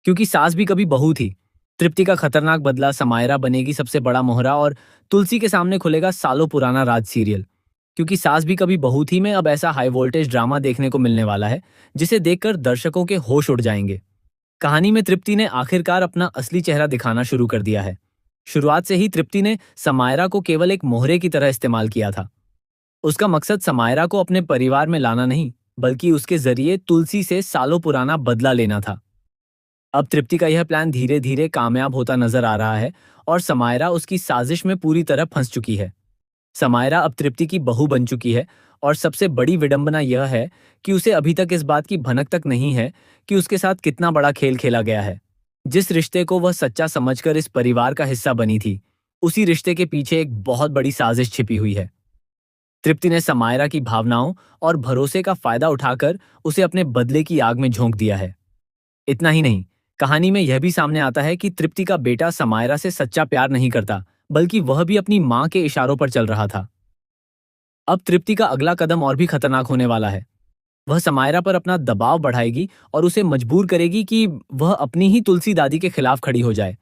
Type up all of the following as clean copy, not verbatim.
क्योंकि सास भी कभी बहू थी। तृप्ति का खतरनाक बदला, समायरा बनेगी सबसे बड़ा मोहरा और तुलसी के सामने खुलेगा सालों पुराना राज सीरियल। क्योंकि सास भी कभी बहू थी में अब ऐसा हाई वोल्टेज ड्रामा देखने को मिलने वाला है जिसे देखकर दर्शकों के होश उड़ जाएंगे। कहानी में तृप्ति ने आखिरकार अपना असली चेहरा दिखाना शुरू कर दिया है। शुरुआत से ही तृप्ति ने समायरा को केवल एक मोहरे की तरह इस्तेमाल किया था। उसका मकसद समायरा को अपने परिवार में लाना नहीं, बल्कि उसके जरिए तुलसी से सालों पुराना बदला लेना था। अब तृप्ति का यह प्लान धीरे धीरे कामयाब होता नजर आ रहा है और समायरा उसकी साजिश में पूरी तरह फंस चुकी है। समायरा अब तृप्ति की बहू बन चुकी है और सबसे बड़ी विडंबना यह है कि उसे अभी तक इस बात की भनक तक नहीं है कि उसके साथ कितना बड़ा खेल खेला गया है। जिस रिश्ते को वह सच्चा समझकर इस परिवार का हिस्सा बनी थी, उसी रिश्ते के पीछे एक बहुत बड़ी साजिश छिपी हुई है। तृप्ति ने समायरा की भावनाओं और भरोसे का फायदा उठाकर उसे अपने बदले की आग में झोंक दिया है। इतना ही नहीं, कहानी में यह भी सामने आता है कि तृप्ति का बेटा समायरा से सच्चा प्यार नहीं करता, बल्कि वह भी अपनी मां के इशारों पर चल रहा था। अब तृप्ति का अगला कदम और भी खतरनाक होने वाला है। वह समायरा पर अपना दबाव बढ़ाएगी और उसे मजबूर करेगी कि वह अपनी ही तुलसी दादी के खिलाफ खड़ी हो जाए।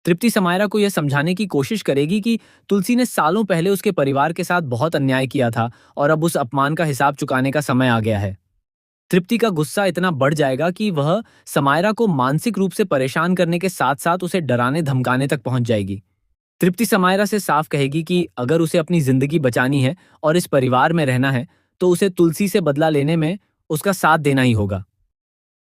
तृप्ति समायरा को यह समझाने की कोशिश करेगी कि तुलसी ने सालों पहले उसके परिवार के साथ बहुत अन्याय किया था और अब उस अपमान का हिसाब चुकाने का समय आ गया है। तृप्ति का गुस्सा इतना बढ़ जाएगा कि वह समायरा को मानसिक रूप से परेशान करने के साथ साथ उसे डराने धमकाने तक पहुंच जाएगी। तृप्ति समायरा से साफ कहेगी कि अगर उसे अपनी जिंदगी बचानी है और इस परिवार में रहना है, तो उसे तुलसी से बदला लेने में उसका साथ देना ही होगा।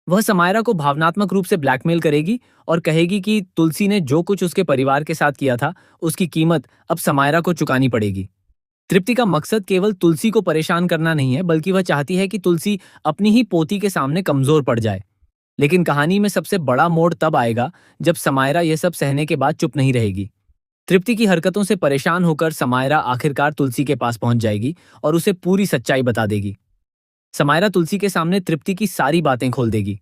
वह समायरा को भावनात्मक रूप से ब्लैकमेल करेगी और कहेगी कि तुलसी ने जो कुछ उसके परिवार के साथ किया था, उसकी कीमत अब समायरा को चुकानी पड़ेगी। तृप्ति का मकसद केवल तुलसी को परेशान करना नहीं है, बल्कि वह चाहती है कि तुलसी अपनी ही पोती के सामने कमजोर पड़ जाए। लेकिन कहानी में सबसे बड़ा मोड़ तब आएगा जब समायरा यह सब सहने के बाद चुप नहीं रहेगी। तृप्ति की हरकतों से परेशान होकर समायरा आखिरकार तुलसी के पास पहुंच जाएगी और उसे पूरी सच्चाई बता देगी। समायरा तुलसी के सामने तृप्ति की सारी बातें खोल देगी।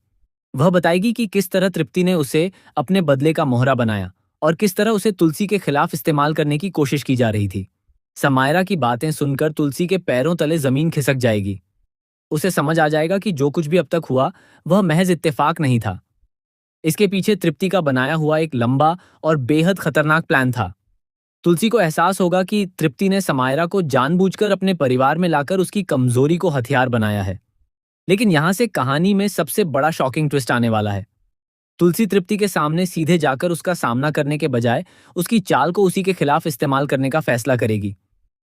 वह बताएगी कि किस तरह तृप्ति ने उसे अपने बदले का मोहरा बनाया और किस तरह उसे तुलसी के खिलाफ इस्तेमाल करने की कोशिश की जा रही थी। समायरा की बातें सुनकर तुलसी के पैरों तले जमीन खिसक जाएगी। उसे समझ आ जाएगा कि जो कुछ भी अब तक हुआ वह महज इत्तेफाक नहीं था। इसके पीछे तृप्ति का बनाया हुआ एक लंबा और बेहद खतरनाक प्लान था। तुलसी को एहसास होगा कि तृप्ति ने समायरा को जानबूझकर अपने परिवार में लाकर उसकी कमजोरी को हथियार बनाया है। लेकिन यहां से कहानी में सबसे बड़ा शॉकिंग ट्विस्ट आने वाला है। तुलसी तृप्ति के सामने सीधे जाकर उसका सामना करने के बजाय उसकी चाल को उसी के खिलाफ इस्तेमाल करने का फैसला करेगी।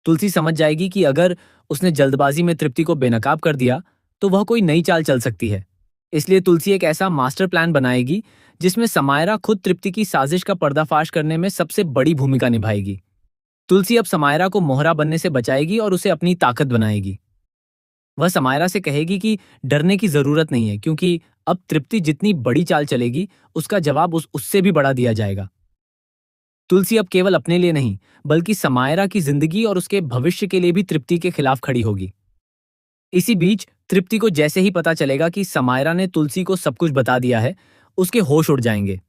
तुलसी समझ जाएगी कि अगर उसने जल्दबाजी में तृप्ति को बेनकाब कर दिया तो वह कोई नई चाल चल सकती है। इसलिए तुलसी एक ऐसा मास्टर प्लान बनाएगी जिसमें समायरा खुद तृप्ति की साजिश का पर्दाफाश करने में सबसे बड़ी भूमिका निभाएगी। तुलसी अब समायरा को मोहरा बनने से बचाएगी और उसे अपनी ताकत बनाएगी। वह समायरा से कहेगी कि डरने की जरूरत नहीं है, क्योंकि अब तृप्ति जितनी बड़ी चाल चलेगी उसका जवाब उससे भी बड़ा दिया जाएगा। तुलसी अब केवल अपने लिए नहीं, बल्कि समायरा की जिंदगी और उसके भविष्य के लिए भी तृप्ति के खिलाफ खड़ी होगी। इसी बीच तृप्ति को जैसे ही पता चलेगा कि समायरा ने तुलसी को सब कुछ बता दिया है, उसके होश उड़ जाएंगे।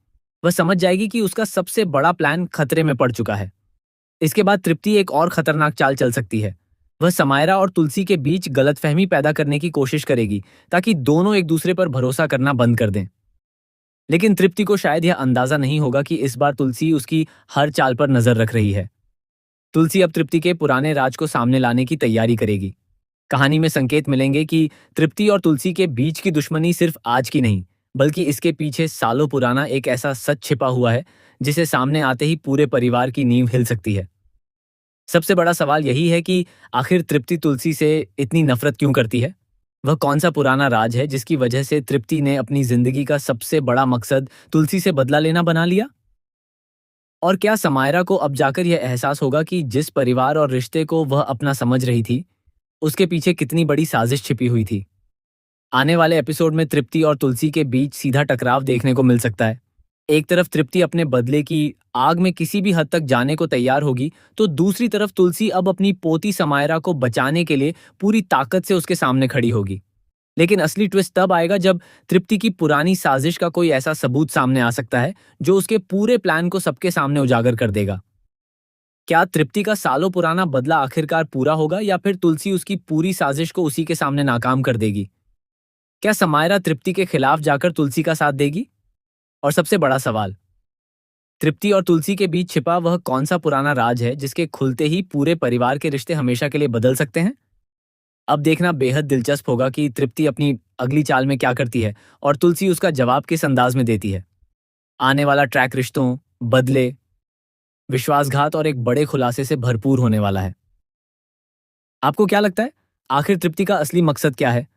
वह समझ जाएगी कि उसका सबसे बड़ा प्लान खतरे में पड़ चुका है। इसके बाद तृप्ति एक और खतरनाक चाल चल सकती है। वह समायरा और तुलसी के बीच गलतफहमी पैदा करने की कोशिश करेगी ताकि दोनों एक दूसरे पर भरोसा करना बंद कर दें। लेकिन तृप्ति को शायद यह अंदाजा नहीं होगा कि इस बार तुलसी उसकी हर चाल पर नजर रख रही है। तुलसी अब तृप्ति के पुराने राज को सामने लाने की तैयारी करेगी। कहानी में संकेत मिलेंगे कि तृप्ति और तुलसी के बीच की दुश्मनी सिर्फ आज की नहीं, बल्कि इसके पीछे सालों पुराना एक ऐसा सच छिपा हुआ है जिसे सामने आते ही पूरे परिवार की नींव हिल सकती है। सबसे बड़ा सवाल यही है कि आखिर तृप्ति तुलसी से इतनी नफरत क्यों करती है? वह कौन सा पुराना राज है जिसकी वजह से तृप्ति ने अपनी जिंदगी का सबसे बड़ा मकसद तुलसी से बदला लेना बना लिया? और क्या समायरा को अब जाकर यह एहसास होगा कि जिस परिवार और रिश्ते को वह अपना समझ रही थी, उसके पीछे कितनी बड़ी साजिश छिपी हुई थी? आने वाले एपिसोड में तृप्ति और तुलसी के बीच सीधा टकराव देखने को मिल सकता है। एक तरफ तृप्ति अपने बदले की आग में किसी भी हद तक जाने को तैयार होगी, तो दूसरी तरफ तुलसी अब अपनी पोती समायरा को बचाने के लिए पूरी ताकत से उसके सामने खड़ी होगी। लेकिन असली ट्विस्ट तब आएगा जब तृप्ति की पुरानी साजिश का कोई ऐसा सबूत सामने आ सकता है जो उसके पूरे प्लान को सबके सामने उजागर कर देगा। क्या तृप्ति का सालों पुराना बदला आखिरकार पूरा होगा या फिर तुलसी उसकी पूरी साजिश को उसी के सामने नाकाम कर देगी? क्या समायरा तृप्ति के खिलाफ जाकर तुलसी का साथ देगी? और सबसे बड़ा सवाल, तृप्ति और तुलसी के बीच छिपा वह कौन सा पुराना राज है जिसके खुलते ही पूरे परिवार के रिश्ते हमेशा के लिए बदल सकते हैं? अब देखना बेहद दिलचस्प होगा कि तृप्ति अपनी अगली चाल में क्या करती है और तुलसी उसका जवाब किस अंदाज में देती है। आने वाला ट्रैक रिश्तों, बदले, विश्वासघात और एक बड़े खुलासे से भरपूर होने वाला है। आपको क्या लगता है, आखिर तृप्ति का असली मकसद क्या है?